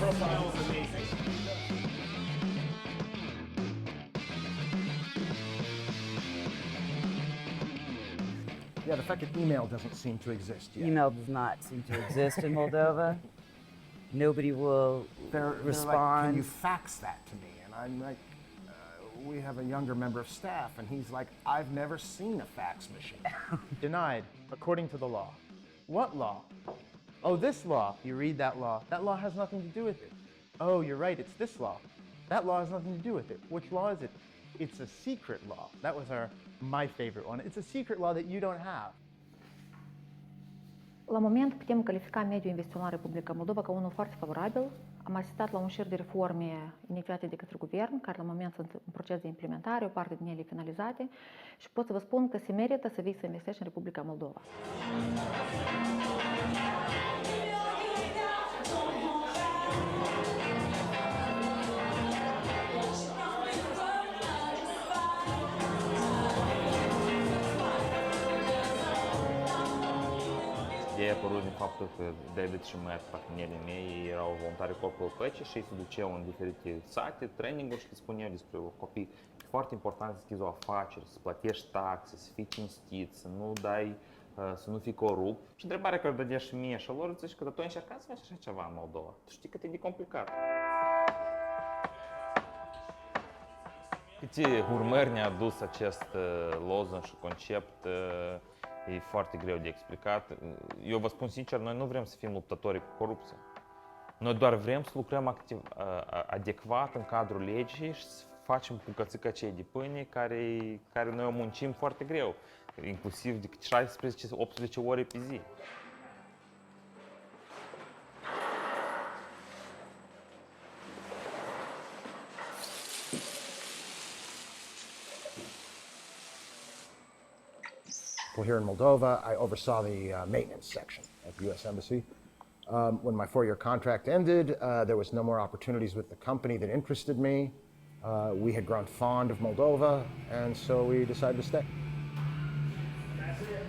profile is amazing. Yeah, the fact that email doesn't seem to exist yet. Email does not seem to exist in Moldova. Nobody will They're respond. like, can you fax that to me? And I'm like, we have a younger member of staff, and he's like, I've never seen a fax machine. Denied, according to the law. What law? Oh, this law. You read that law. That law has nothing to do with it. Oh, you're right, it's this law. That law has nothing to do with it. Which law is it? It's a secret law. That was my favorite one. It's a secret law that you don't have. La moment putem califica mediul investițional Republica Moldova ca unul foarte favorabil. Am asistat la un șir de reforme inițiate de către guvern, care la moment sunt în proces de implementare, o parte din ele finalizate, și pot să vă spun că se merită să vii să investești în Republica Moldova. Ideea a apărut din faptul că David și Matt, partenerii mei, erau voluntari Corpul Păcii și ei se duceau în diferite sate, traininguri și spuneau despre copii. E foarte important să deschizi o afacere, să plătești taxe, să fii cinstit, să nu dai, să nu fii corupt. Și întrebarea care o dădea și mie și lor, zici că tu ai încercat să faci așa ceva în Moldova. Tu știi cât e de complicat. Câte urmări ne-a adus acest lozung și concept, e foarte greu de explicat. Eu vă spun sincer, noi nu vrem să fim luptători cu corupția. Noi doar vrem să lucrăm adecvat în cadrul legii și să facem bucățica cei de pâine care noi o muncim foarte greu, inclusiv de 16-18 ore pe zi. Well, here in Moldova, I oversaw the maintenance section at the U.S. Embassy. When my 4-year contract ended, there was no more opportunities with the company that interested me. We had grown fond of Moldova, and so we decided to stay. That's it.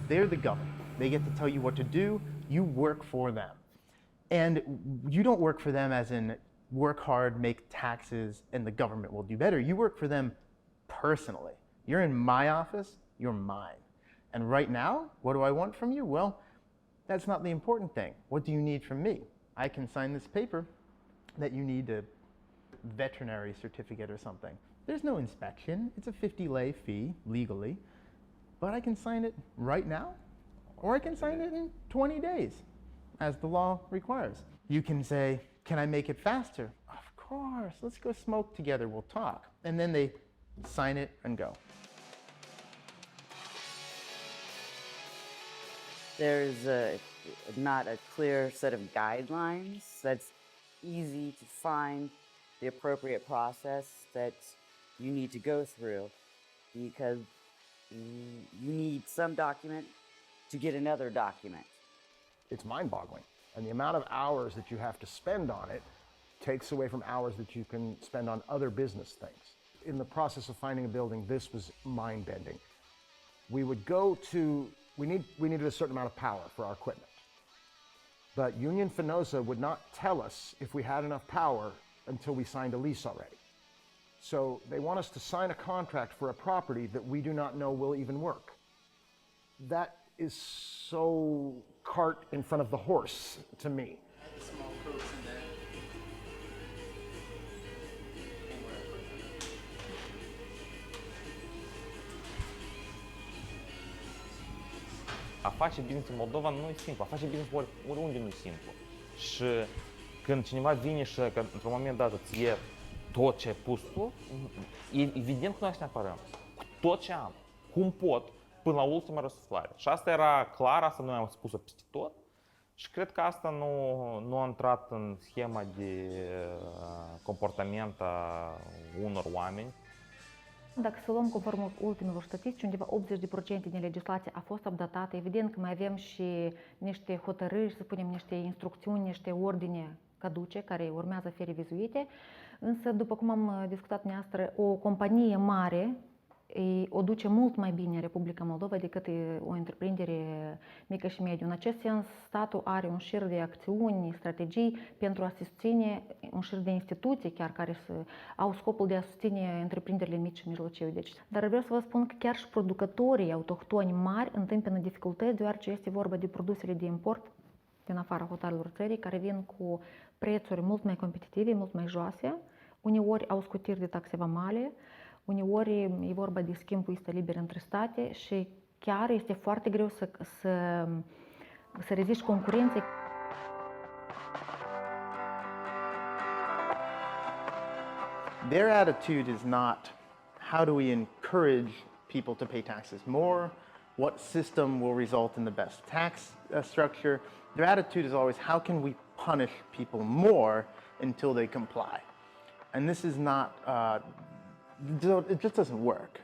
They're the government. They get to tell you what to do. You work for them. And you don't work for them as in work hard, make taxes, and the government will do better. You work for them personally. You're in my office, you're mine. And right now, what do I want from you? Well, that's not the important thing. What do you need from me? I can sign this paper that you need a veterinary certificate or something. There's no inspection. It's a 50 lei fee, legally. But I can sign it right now, or I can sign it in 20 days, as the law requires. You can say, can I make it faster? Of course, let's go smoke together, we'll talk. And then they sign it and go. There's not a clear set of guidelines that's easy to find the appropriate process that you need to go through, because you need some document to get another document. It's mind-boggling. And the amount of hours that you have to spend on it takes away from hours that you can spend on other business things. In the process of finding a building, this was mind-bending. We would go to, we needed a certain amount of power for our equipment. But Union Fenosa would not tell us if we had enough power until we signed a lease already. So they want us to sign a contract for a property that we do not know will even work. That is so cart in front of the horse to me. The small coats in there. A face business în Moldova nu e simplu, a face business oriunde nu e simplu. Și când cineva vine și că într-un moment dat îți iei tot ce ai pus tu, evident că noi să ne apărăm. Cu tot ce am, cum pot, până la ultima răsuflare. Și asta era clar, asta noi am spus-o peste tot. Și cred că asta nu a intrat în schema de comportament a unor oameni. Dacă să luăm conform ultimelor statistici, undeva 80% din legislație a fost updatată. Evident că mai avem și niște hotărâri, să spunem, niște instrucțiuni, niște ordine caduce, care urmează să fie revizuite, însă, după cum am discutat noastră, o companie mare o duce mult mai bine în Republica Moldova decât o întreprindere mică și mediu. În acest sens, statul are un șir de acțiuni, strategii pentru a susține, un șir de instituții chiar care au scopul de a susține întreprinderile mici și mijlocii. Dar vreau să vă spun că chiar și producătorii autohtoni mari întâmpină dificultăți, deoarece este vorba de produsele de import din afara hotelelor țării, care vin cu prețuri mult mai competitive, mult mai joase. Uneori au scutiri de taxe vamale, uneori e vorba de schimbul este liber între state și chiar este foarte greu să reziști concurenței. Their attitude is not how do we encourage people to pay taxes more, what system will result in the best tax structure. Their attitude is always how can we punish people more until they comply. And this is not, it just doesn't work.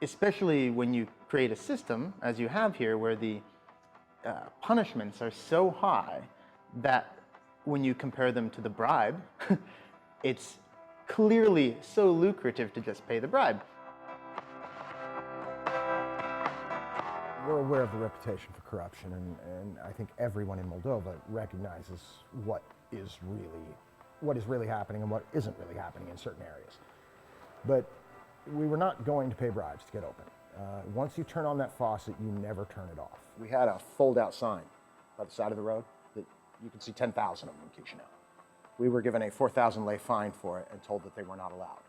Especially when you create a system, as you have here, where the punishments are so high that when you compare them to the bribe, it's clearly so lucrative to just pay the bribe. We're aware of the reputation for corruption, and I think everyone in Moldova recognizes what is really happening and what isn't really happening in certain areas. But we were not going to pay bribes to get open. Once you turn on that faucet, you never turn it off. We had a fold-out sign by the side of the road that you can see 10,000 of them in Chisinau. We were given a 4,000 lei fine for it and told that they were not allowed.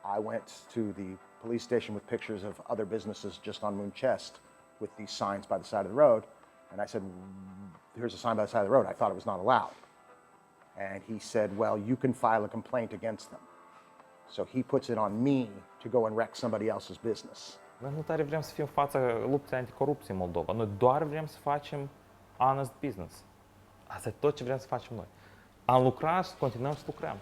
I went to the police station with pictures of other businesses just on Munchest with these signs by the side of the road, and I said, here's a sign by the side of the road. I thought it was not allowed. And he said, well, you can file a complaint against them. So he puts it on me to go and wreck somebody else's business. Noi nu tare vrem să fim în fața luptei anticorupție în Moldova. Noi doar vrem să facem honest business. Asta e tot ce vrem să facem noi. Am lucrat și continuăm să lucrăm.